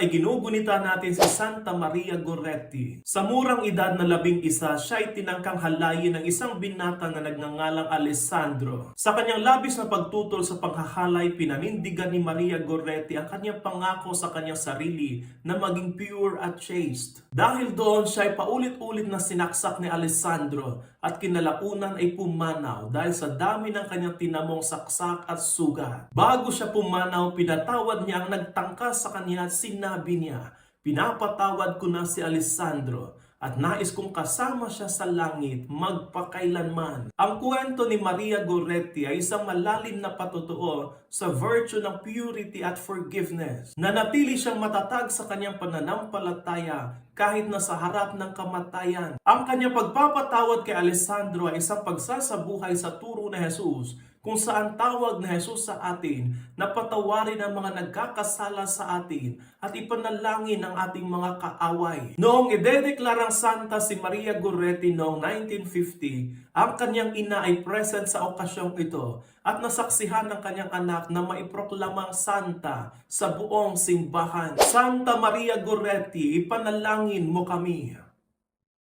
ay ginugunita natin si Santa Maria Goretti. Sa murang edad na 11, siya ay tinangkang halayin ng isang binata na nagngangalang Alessandro. Sa kanyang labis na pagtutol sa panghahalay, pinanindigan ni Maria Goretti ang kanyang pangako sa kanyang sarili na maging pure at chaste. Dahil doon, siya ay paulit-ulit na sinaksak ni Alessandro at kinalaunan ay pumanaw dahil sa dami ng kanyang tinamong saksak at sugat. Bago siya pumanaw, pinatawad niya ang nagtangka sa kanya at sinabi niya, "Pinapatawad ko na si Alessandro at nais kong kasama siya sa langit magpakailanman." Ang kwento ni Maria Goretti ay isang malalim na patotoo sa virtue ng purity at forgiveness. Nanatili siyang matatag sa kanyang pananampalataya kahit na sa harap ng kamatayan. Ang kanyang pagpapatawad kay Alessandro ay isang pagsasabuhay sa turo ni Jesus, kung saan tawag na Jesus sa atin na patawarin ang mga nagkakasala sa atin at ipanalangin ang ating mga kaaway. Noong idedeklarang santa si Maria Goretti noong 1950, ang kanyang ina ay present sa okasyong ito at nasaksihan ng kanyang anak na maiproklamang santa sa buong simbahan. Santa Maria Goretti, ipanalangin mo kami.